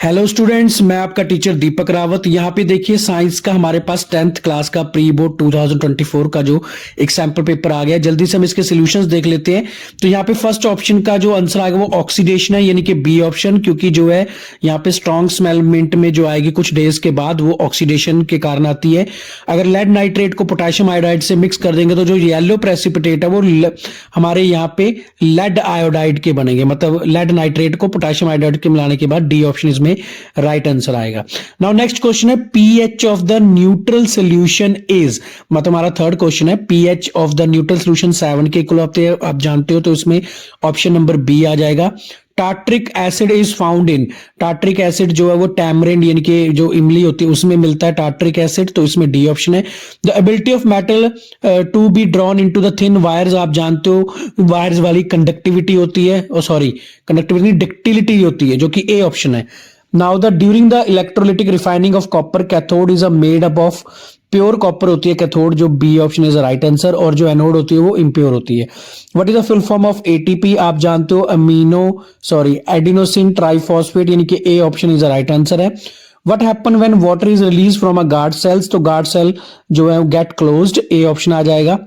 Hello students, मैं आपका teacher Deepak Rawat. यहाँ पे देखिए साइंस का हमारे पास 10th क्लास का प्री बोर्ड 2024 का जो एक सैंपल पेपर आ गया। जल्दी से हम इसके सॉल्यूशंस देख लेते हैं। तो यहाँ पे फर्स्ट ऑप्शन का जो आंसर आएगा वो ऑक्सीडेशन है, यानी कि बी ऑप्शन, क्योंकि जो है यहाँ पे स्ट्रॉन्ग स्मेल मिंट में जो आएगी कुछ डेज के बाद वो ऑक्सीडेशन के कारण आती है। अगर लेड नाइट्रेट को पोटेशियम आयोडाइड से मिक्स कर देंगे तो जो येलो प्रेसिपिटेट है वो हमारे यहाँ पे लेड आयोडाइड के बनेंगे, मतलब लेड नाइट्रेट को पोटेशियम आयोडाइड के मिलाने के बाद डी ऑप्शन इसमें राइट आंसर आएगा। नाउ नेक्स्ट क्वेश्चन है pH of the neutral solution is, मतलब हमारा थर्ड क्वेश्चन है pH of the neutral solution 7 के इक्वल होते हैं, आप जानते हो, तो इसमें ऑप्शन नंबर बी आ जाएगा। Tartaric acid is found in, tartaric acid जो है वो टैमरिंड यानी कि जो इमली होती है उसमें मिलता है टार्ट्रिक एसिड, तो इसमें डी ऑप्शन है। The ability of metal to be drawn into the thin wires, आप जानते हो वायर्स वाली कंडक्टिविटी होती है, कंडक्टिविटी डक्टिलिटी होती है, जो कि ए ऑप्शन है। Now during the electrolytic refining of copper, cathode is made up of pure copper होती है कैथोड, जो B option is right answer, और जो एनोड होती है वो इम्प्योर होती है। What is the full form of ATP, आप जानते हो एडिनोसिन ट्राइफॉस्फेट, यानी कि A option is right answer है। What happen when water is release from a guard cells, तो गार्ड सेल जो है गेट क्लोज्ड, ए ऑप्शन आ जाएगा।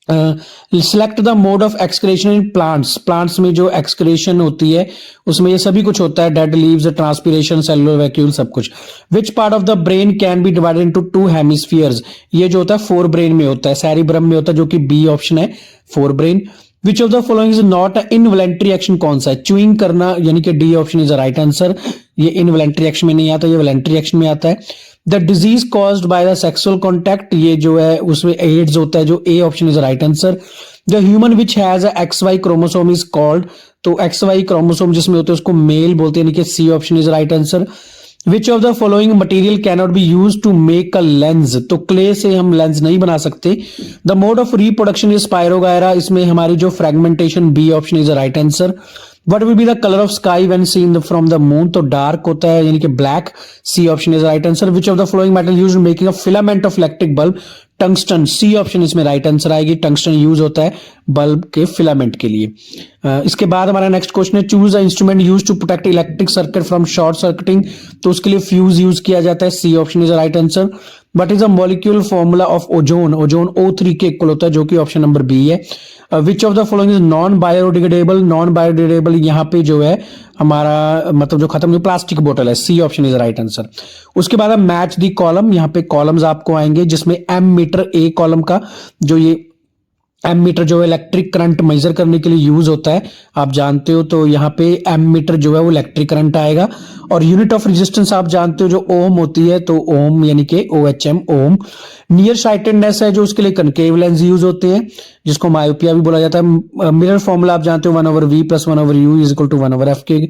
Select the mode of excretion in plants, plants में जो एक्सक्रेशन होती है उसमें ये सभी कुछ होता है, dead leaves, transpiration, cellular vacuole, सब कुछ। Which part of the brain can be divided into 2 hemispheres, ये जो होता है 4 ब्रेन में होता है, सेरिब्रम में होता है, जो कि बी ऑप्शन है 4 brain. Which of the following is not involuntary action, कौन सा है, च्यूइंग करना, यानी कि D option is right answer, ये इनवॉलंटरी एक्शन में नहीं आता, ये वॉलंटरी एक्शन में आता है। The disease caused by the sexual contact, ये जो है उसमें एड्स होता है, जो ए option is right answer. The human which has a XY chromosome is called, तो XY क्रोमोसोम जिसमें होते हैं उसको मेल बोलते हैं, यानी कि C option is right answer. Which of the following material cannot be use to make a lens, तो क्ले से हम लेंस नहीं बना सकते। The mode of reproduction is spirogyra, इसमें हमारी जो fragmentation, B option is right answer. What will be the color of sky when seen from the moon, तो डार्क होता है, यानी कि black, C option is right answer. Which of the following metal used making a filament of electric bulb, tungsten, C option इसमें right answer आएगी, tungsten use होता है bulb के फिलामेंट के लिए। इसके बाद हमारा नेक्स्ट क्वेश्चन है choose a instrument use to protect electric circuit from short circuiting, तो उसके लिए फ्यूज यूज किया जाता है, C option is right answer. What is the molecule formula of ozone, ozone O3 के इक्वल होता है, जो कि ऑप्शन नंबर बी है। विच of the following is non biodegradable, non biodegradable यहाँ पे जो है हमारा मतलब जो खत्म हुई प्लास्टिक बोतल है, C option is right answer. उसके बाद हम मैच दी कॉलम, यहाँ पे कॉलम्स आपको आएंगे जिसमें एम मीटर, ए कॉलम का जो ये एम मीटर जो है इलेक्ट्रिक करंट मेजर करने के लिए यूज होता है, आप जानते हो, तो यहाँ पे एम मीटर जो है वो इलेक्ट्रिक करंट आएगा। और यूनिट ऑफ रेजिस्टेंस आप जानते हो जो ओम होती है, तो ओम यानी कि OHM, ओम। नियर साइटेडनेस है जो उसके लिए कनकेव लेंस यूज होते हैं, जिसको मायोपिया भी बोला जाता है। मिरर फॉर्मूला आप जानते हो 1/v + 1/u = 1/f के।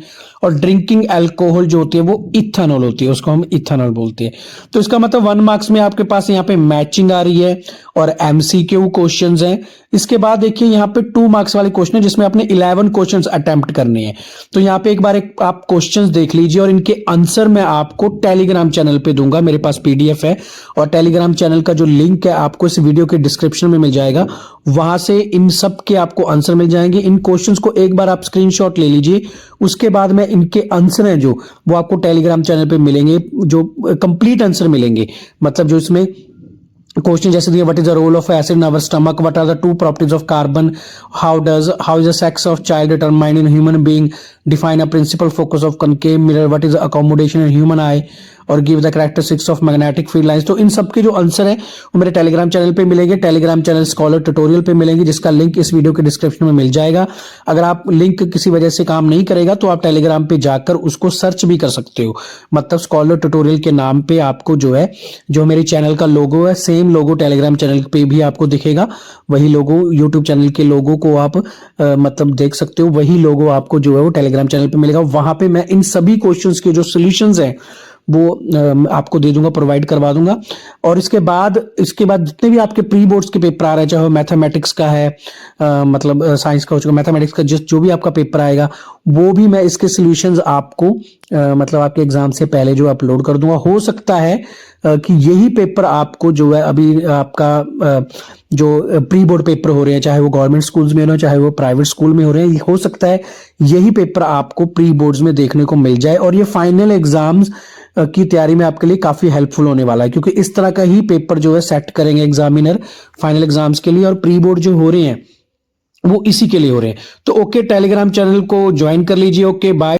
और ड्रिंकिंग एल्कोहल जो होती है वो इथेनॉल होती है, उसको हम इथेनॉल बोलते हैं। तो इसका मतलब 1 मार्क्स में आपके पास यहाँ पे मैचिंग आ रही है और MCQ क्वेश्चंस हैं। इसके बाद देखिए यहाँ पे 2 मार्क्स वाले क्वेश्चन है जिसमें आपने 11 क्वेश्चंस अटेम्प्ट करने हैं। तो यहाँ पे एक बार आप क्वेश्चंस देख लीजिए और इनके आंसर मैं आपको टेलीग्राम चैनल पे दूंगा, मेरे पास PDF है, और टेलीग्राम चैनल का जो लिंक है आपको इस वीडियो के डिस्क्रिप्शन में मिल जाएगा, वहां से इन सब के आपको आंसर मिल जाएंगे। इन क्वेश्चंस को एक बार आप स्क्रीनशॉट ले लीजिए, उसके बाद में इनके आंसर हैं जो वो आपको टेलीग्राम चैनल पे मिलेंगे, जो कंप्लीट आंसर मिलेंगे, मतलब जो इसमें क्वेश्चन जैसे दिए, what is the role of acid in our stomach, what are the 2 properties of carbon, how is the sex of child determined in human being, define a principal focus of concave mirror, what is accommodation in human eye, और give the characteristics of magnetic field lines. तो इन सब के जो answer है वो मेरे Telegram channel पे मिलेंगे, टेलीग्राम चैनल स्कॉलर ट्यूटोरियल पे मिलेंगे, जिसका लिंक इस वीडियो के डिस्क्रिप्शन में मिल जाएगा। अगर आप लिंक किसी वजह से काम नहीं करेगा तो आप टेलीग्राम पे जाकर उसको सर्च भी कर सकते हो, मतलब स्कॉलर ट्यूटोरियल के नाम पे आपको जो है, जो मेरे चैनल का लोगो है, सेम लोगो टेलीग्राम चैनल पे भी आपको दिखेगा, वही लोगो यूट्यूब चैनल के लोगो को आप मतलब देख सकते हो, वही लोगो आपको जो है वो टेलीग्राम चैनल पे मिलेगा। वहां पे मैं इन सभी क्वेश्चंस के जो सॉल्यूशंस हैं वो आपको दे दूंगा, प्रोवाइड करवा दूंगा। और इसके बाद जितने भी आपके प्री बोर्ड्स के पेपर आ रहे हैं, चाहे वो मैथमेटिक्स का है, मतलब साइंस का हो चुका, मैथमेटिक्स का जो भी आपका पेपर आएगा वो भी मैं इसके सॉल्यूशंस आपको मतलब आपके एग्जाम से पहले जो अपलोड कर दूंगा। हो सकता है कि यही पेपर आपको जो है अभी आपका जो प्री बोर्ड पेपर हो रहे हैं, चाहे वो गवर्नमेंट स्कूल्स में हो रहे हैं, चाहे वो प्राइवेट स्कूल में हो रहे हैं, हो सकता है यही पेपर आपको प्री बोर्ड्स में देखने को मिल जाए। और ये फाइनल एग्जाम्स की तैयारी में आपके लिए काफी हेल्पफुल होने वाला है, क्योंकि इस तरह का ही पेपर जो है सेट करेंगे एग्जामिनर फाइनल एग्जाम्स के लिए। और प्री बोर्ड जो हो रहे हैं वो इसी के लिए हो रहे हैं। तो ओके, टेलीग्राम चैनल को ज्वाइन कर लीजिए। Okay, bye.